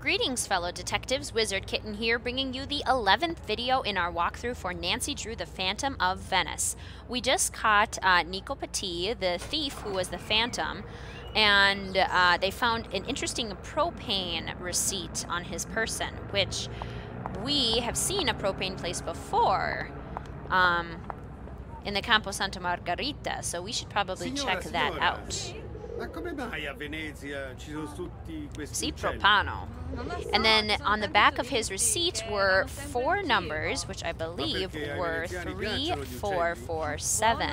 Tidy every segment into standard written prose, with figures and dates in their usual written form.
Greetings, fellow detectives. Wizard Kitten here, bringing you the 11th video in our walkthrough for Nancy Drew, the Phantom of Venice. We just caught Nico Petit, the thief who was the Phantom, and they found an interesting propane receipt on his person, which we have seen a propane place before in the Campo Santa Margherita, so we should probably check that out. Ma come mai a Venezia ci sono tutti questi See, uccelli? Propano. And then on the back of his receipt were 4 numbers, which I believe were 3, 4, 4, 7.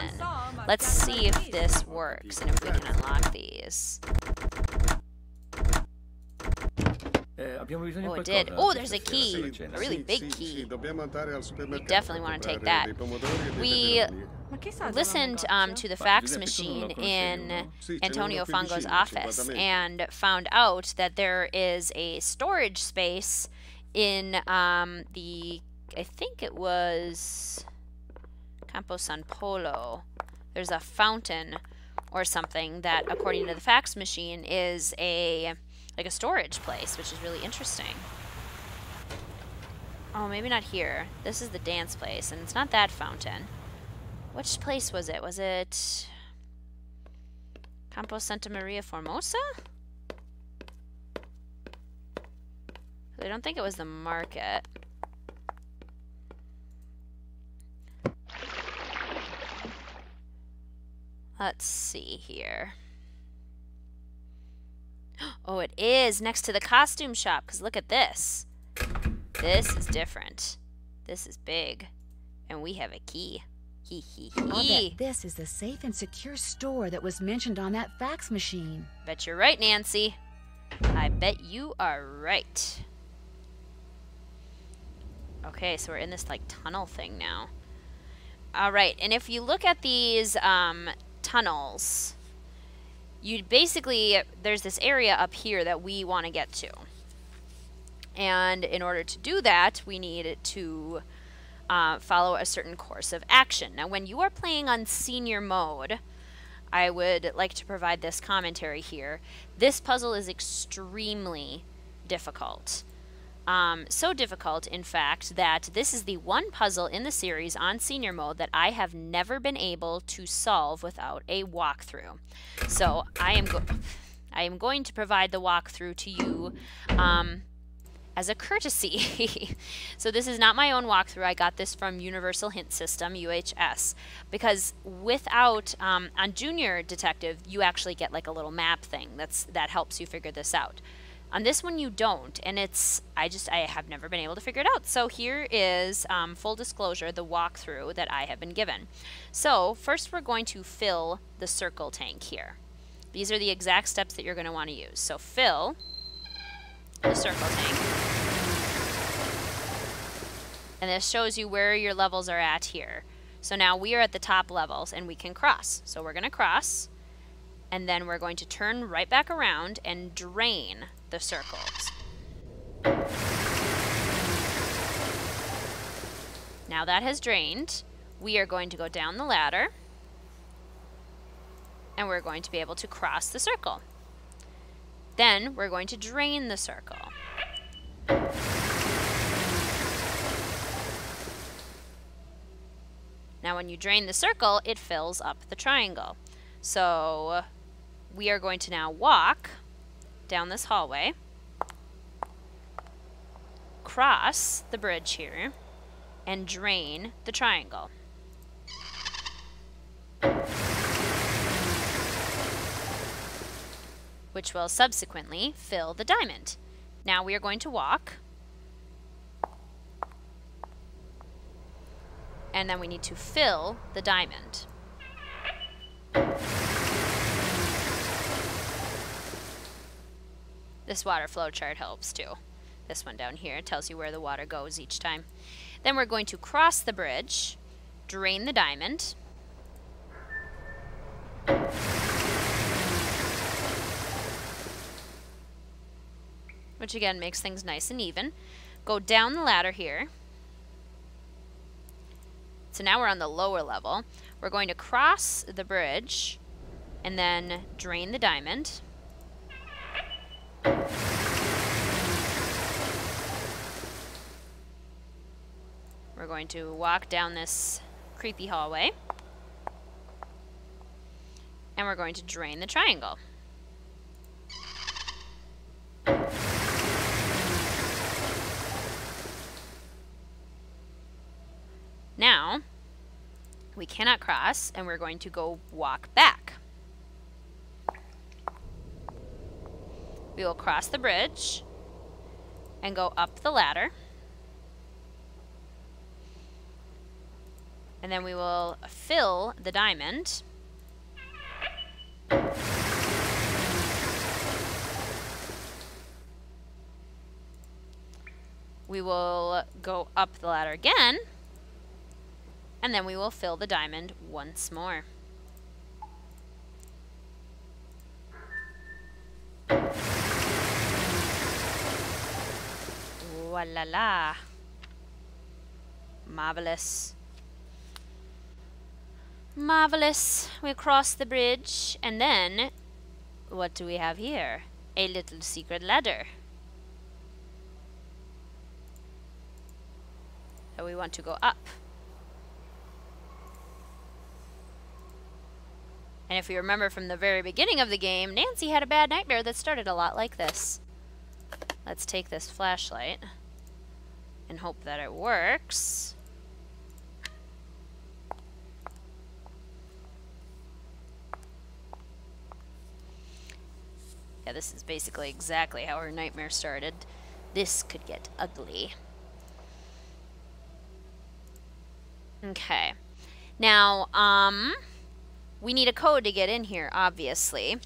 Let's see if this works and if we can unlock these. Oh, it did. Oh, there's a key. A really big key. You definitely want to take that. We listened to the fax machine in Antonio Fango's office and found out that there is a storage space in the, I think it was Campo San Polo. There's a fountain or something that, according to the fax machine, is like a storage place, which is really interesting. Oh, maybe not here. This is the dance place, and it's not that fountain. Which place was it? Was it Campo Santa Maria Formosa? I don't think it was the market. Let's see here. Oh, it is next to the costume shop, because look at this. This is different. This is big. And we have a key. Hee hee hee. I'll bet this is the safe and secure store that was mentioned on that fax machine. Bet you're right, Nancy. I bet you are right. Okay, so we're in this, like, tunnel thing now. Alright, and if you look at these tunnels, you basically, there's this area up here that we want to get to. And in order to do that, we need to follow a certain course of action. Now, when you are playing on senior mode, I would like to provide this commentary here. This puzzle is extremely difficult. So difficult, in fact, that this is the one puzzle in the series on senior mode that I have never been able to solve without a walkthrough. So I am going to provide the walkthrough to you as a courtesy. So this is not my own walkthrough. I got this from Universal Hint System, UHS, because without, on Junior Detective, you actually get like a little map thing that helps you figure this out. On this one, you don't, and I have never been able to figure it out. So here is, full disclosure, the walkthrough that I have been given. So first we're going to fill the circle tank here. These are the exact steps that you're going to want to use. So fill the circle tank. And this shows you where your levels are at here. So now we are at the top levels, and we can cross. So we're going to cross, and then we're going to turn right back around and drain the circles. Now that has drained, we are going to go down the ladder, and we're going to be able to cross the circle. Then we're going to drain the circle. Now when you drain the circle, it fills up the triangle. So we are going to now walk down this hallway, cross the bridge here, and drain the triangle. Which will subsequently fill the diamond. Now we are going to walk, and then we need to fill the diamond. This water flow chart helps too. This one down here tells you where the water goes each time. Then we're going to cross the bridge, drain the diamond, which again makes things nice and even. Go down the ladder here. So now we're on the lower level. We're going to cross the bridge and then drain the diamond. We're going to walk down this creepy hallway. And we're going to drain the triangle. Now, we cannot cross, and we're going to go walk back. We will cross the bridge and go up the ladder. And then we will fill the diamond. We will go up the ladder again. And then we will fill the diamond once more. Voila. Marvelous. Marvelous. We cross the bridge, and then what do we have here? A little secret ladder. So we want to go up. And if we remember from the very beginning of the game, Nancy had a bad nightmare that started a lot like this. Let's take this flashlight and hope that it works. Yeah, this is basically exactly how her nightmare started. This could get ugly. Okay. Now, we need a code to get in here, obviously.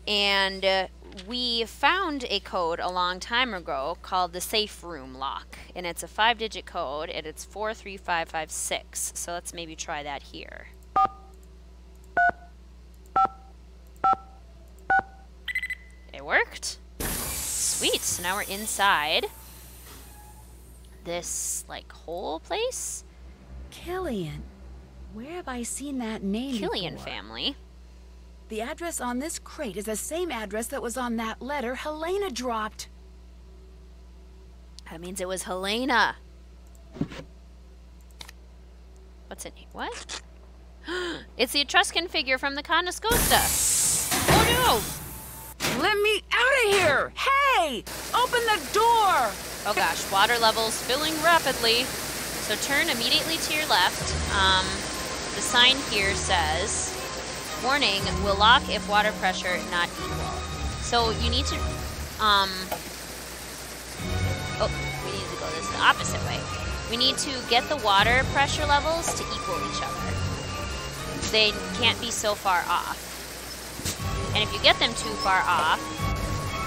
And we found a code a long time ago called the safe room lock. And it's a 5-digit code, and it's 43556. So let's maybe try that here. It worked. Sweet. So now we're inside this, like, whole place. Killian. Where have I seen that name Killian before? family. The address on this crate is the same address that was on that letter Helena dropped. That means it was Helena. What's it? What? It's the Etruscan figure from the Conoscosta. Oh no! Let me out of here! Hey! Open the door! Oh gosh, water levels filling rapidly. So turn immediately to your left. The sign here says, warning, will lock if water pressure not equal. So you need to, oh, we need to go this the opposite way. We need to get the water pressure levels to equal each other. They can't be so far off. And if you get them too far off,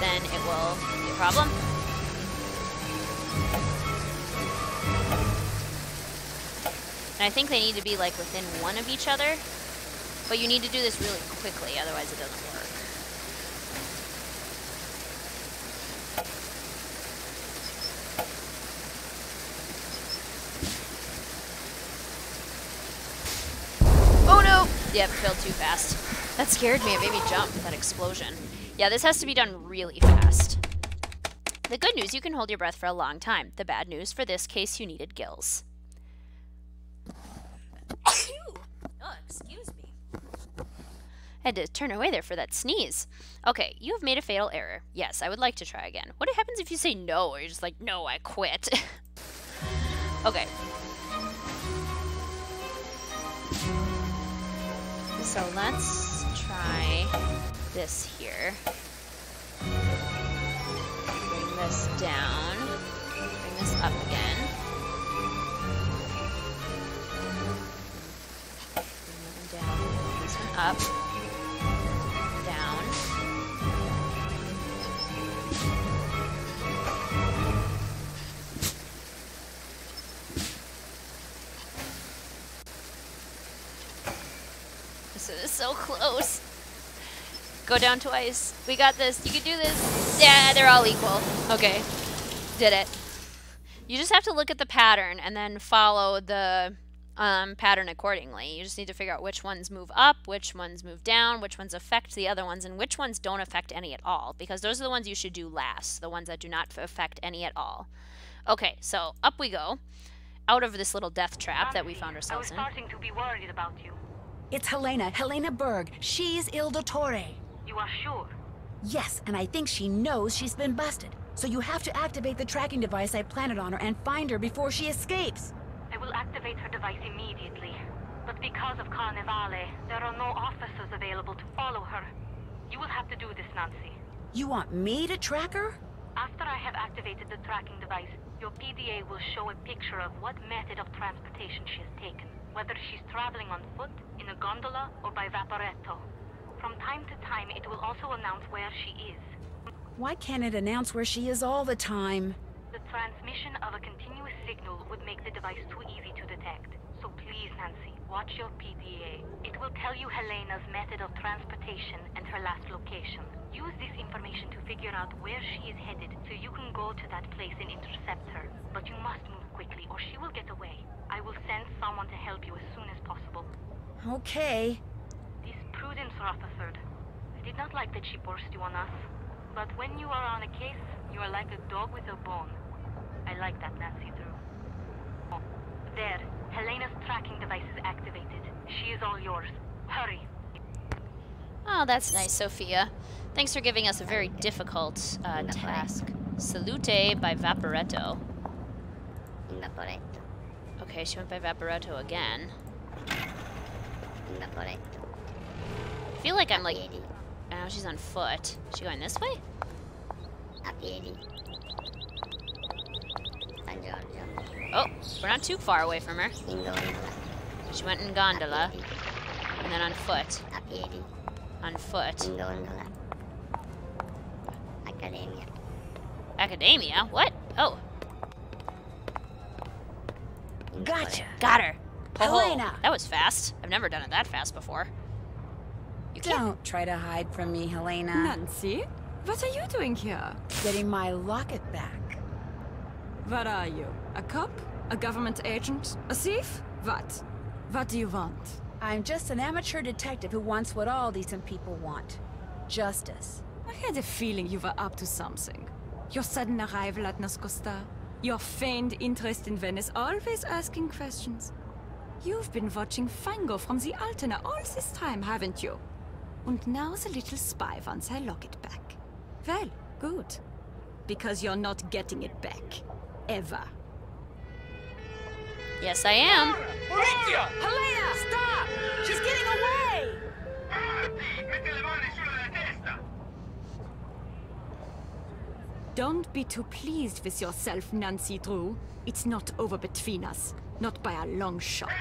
then it will be a problem. And I think they need to be like within one of each other. But you need to do this really quickly, otherwise it doesn't work. Oh no! Yep, filled too fast. That scared me. It made me jump, that explosion. Yeah, this has to be done really fast. The good news, you can hold your breath for a long time. The bad news, for this case, you needed gills. Oh, excuse me. I had to turn away there for that sneeze. Okay, you have made a fatal error. Yes, I would like to try again. What happens if you say no, or you're just like, no, I quit? Okay. So let's try this here. Bring this down. Bring this up again. Down. This one up. Down. This is so close. Go down twice. We got this. You can do this. Yeah, they're all equal. Okay. Did it. You just have to look at the pattern and then follow the pattern accordingly. You just need to figure out which ones move up, which ones move down, which ones affect the other ones, and which ones don't affect any at all, because those are the ones you should do last, the ones that do not affect any at all. Okay, so up we go, out of this little death trap that we found ourselves in. I was starting to be worried about you. It's Helena Berg. She's Il Dottore. You are sure? Yes, and I think she knows she's been busted. So you have to activate the tracking device I planted on her and find her before she escapes. I will activate her device immediately. But because of Carnevale, there are no officers available to follow her. You will have to do this, Nancy. You want me to track her? After I have activated the tracking device, your PDA will show a picture of what method of transportation she has taken. Whether she's traveling on foot, in a gondola, or by vaporetto. From time to time, it will also announce where she is. Why can't it announce where she is all the time? The transmission of a continuous signal would make the device too easy to detect. So please, Nancy, watch your PDA. It will tell you Helena's method of transportation and her last location. Use this information to figure out where she is headed so you can go to that place and intercept her. But you must move quickly or she will get away. I will send someone to help you as soon as possible. Okay. This Prudence Rutherford. I did not like that she forced you on us. But when you are on a case, you are like a dog with a bone. I like that, Nancy Drew. Oh, there. Helena's tracking device is activated. She is all yours. Hurry. Oh, that's nice, Sophia. Thanks for giving us a very difficult task. Salute by Vaporetto. Okay, she went by Vaporetto again. I feel like I'm like... Oh, now she's on foot. Is she going this way? Oh, we're not too far away from her. She went in gondola. And then on foot. On foot. Academia? What? Oh. Gotcha. Got her. Oh, Helena. that was fast. I've never done it that fast before. You can't... Don't try to hide from me, Helena. Nancy, what are you doing here? Getting my locket back. What are you? A cop? A government agent? A thief? What? What do you want? I'm just an amateur detective who wants what all decent people want. Justice. I had a feeling you were up to something. Your sudden arrival at Nascosta, your feigned interest in Venice, always asking questions. You've been watching Fango from the Altena all this time, haven't you? And now the little spy wants her locket back. Well, good. Because you're not getting it back. Ever. Yes, I am. Helena, stop! She's getting away! Don't be too pleased with yourself, Nancy Drew. It's not over between us. Not by a long shot.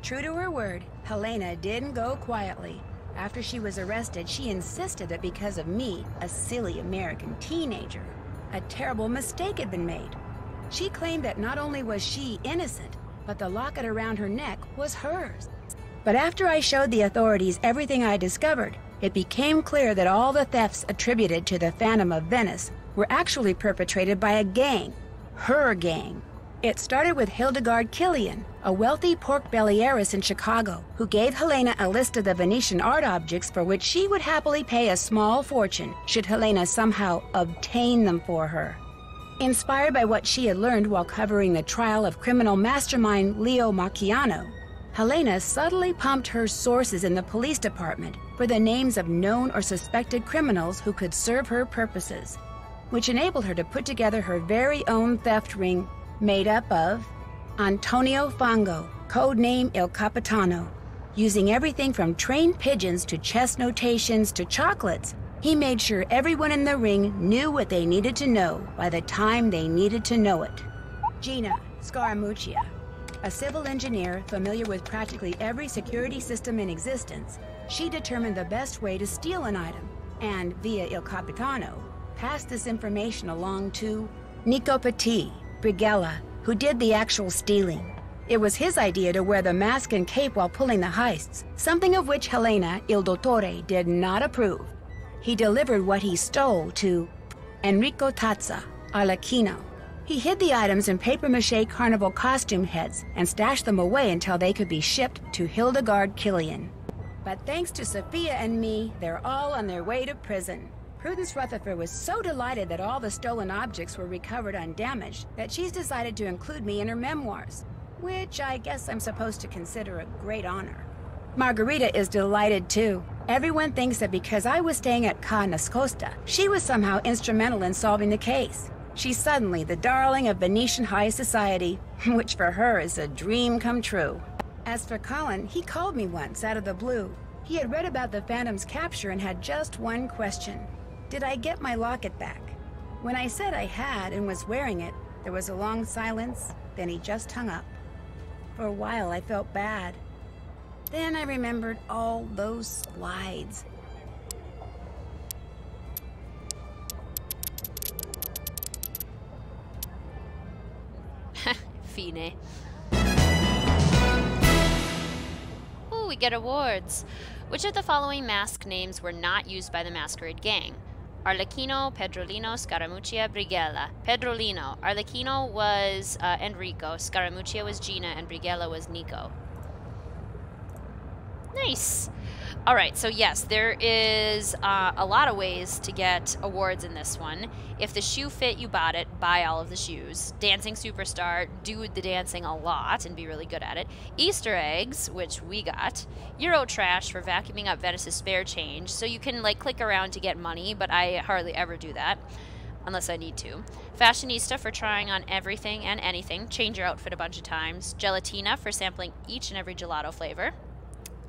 True to her word, Helena didn't go quietly. After she was arrested, she insisted that because of me, a silly American teenager, a terrible mistake had been made. She claimed that not only was she innocent, but the locket around her neck was hers. But after I showed the authorities everything I discovered, it became clear that all the thefts attributed to the Phantom of Venice were actually perpetrated by a gang. Her gang. It started with Hildegard Killian, a wealthy pork belly heiress in Chicago, who gave Helena a list of the Venetian art objects for which she would happily pay a small fortune should Helena somehow obtain them for her. Inspired by what she had learned while covering the trial of criminal mastermind Leo Macchiano, Helena subtly pumped her sources in the police department for the names of known or suspected criminals who could serve her purposes, which enabled her to put together her very own theft ring made up of Antonio Fango, codename Il Capitano. Using everything from trained pigeons to chess notations to chocolates, he made sure everyone in the ring knew what they needed to know by the time they needed to know it. Gina Scaramuccia, a civil engineer familiar with practically every security system in existence, she determined the best way to steal an item, and via Il Capitano, passed this information along to Nico Petit, Brigella, who did the actual stealing. It was his idea to wear the mask and cape while pulling the heists, something of which Helena, Il Dottore, did not approve. He delivered what he stole to Enrico Tazza, Arlecchino. He hid the items in papier-mâché carnival costume heads and stashed them away until they could be shipped to Hildegard Killian. But thanks to Sophia and me, they're all on their way to prison. Prudence Rutherford was so delighted that all the stolen objects were recovered undamaged that she's decided to include me in her memoirs, which I guess I'm supposed to consider a great honor. Margarita is delighted too. Everyone thinks that because I was staying at Ca Nascosta, she was somehow instrumental in solving the case. She's suddenly the darling of Venetian high society, which for her is a dream come true. As for Colin, he called me once out of the blue. He had read about the Phantom's capture and had just one question. Did I get my locket back? When I said I had and was wearing it, there was a long silence, then he just hung up. For a while I felt bad. Then I remembered all those slides. Fine. Ooh, we get awards. Which of the following mask names were not used by the Masquerade Gang? Arlecchino, Pedrolino, Scaramuccia, Brighella. Pedrolino. Arlecchino was Enrico, Scaramuccia was Gina, and Brighella was Nico. Nice. All right, so yes, there is a lot of ways to get awards in this one. If the shoe fit, you bought it, buy all of the shoes. Dancing Superstar, do the dancing a lot and be really good at it. Easter eggs, which we got. Euro Trash for vacuuming up Venice's spare change. So you can like click around to get money, but I hardly ever do that. Unless I need to. Fashionista for trying on everything and anything. Change your outfit a bunch of times. Gelatina for sampling each and every gelato flavor.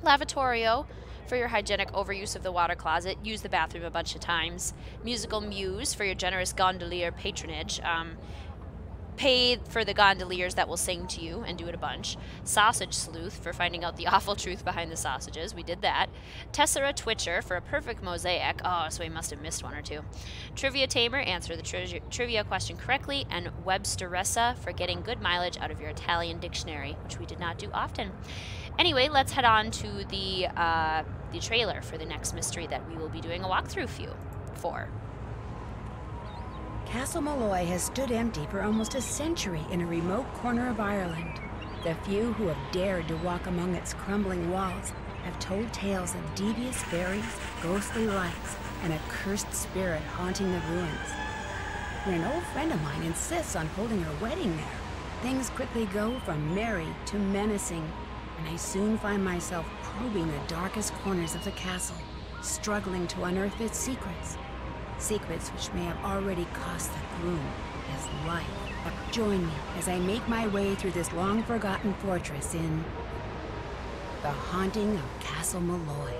Lavatorio for your hygienic overuse of the water closet. Use the bathroom a bunch of times. Musical Muse for your generous gondolier patronage. Pay for the gondoliers that will sing to you and do it a bunch. Sausage Sleuth for finding out the awful truth behind the sausages. We did that. Tessera Twitcher for a perfect mosaic. Oh, so we must have missed one or two. Trivia Tamer, answer the trivia question correctly. And Websteressa for getting good mileage out of your Italian dictionary, which we did not do often. Anyway, let's head on to the trailer for the next mystery that we will be doing a walkthrough for. Castle Malloy has stood empty for almost a century in a remote corner of Ireland. The few who have dared to walk among its crumbling walls have told tales of devious fairies, ghostly lights, and a cursed spirit haunting the ruins. When an old friend of mine insists on holding her wedding there, things quickly go from merry to menacing, and I soon find myself probing the darkest corners of the castle, struggling to unearth its secrets. Secrets which may have already cost the groom his life. Join me as I make my way through this long-forgotten fortress in The Haunting of Castle Malloy.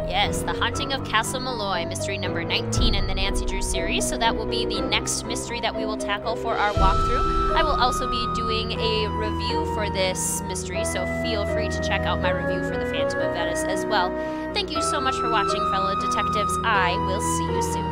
Yes, The Haunting of Castle Malloy, mystery number 19 in the Nancy Drew series. So that will be the next mystery that we will tackle for our walkthrough. I will also be doing a review for this mystery, so feel free to check out my review for The Phantom of Venice as well. Thank you so much for watching, fellow detectives. I will see you soon.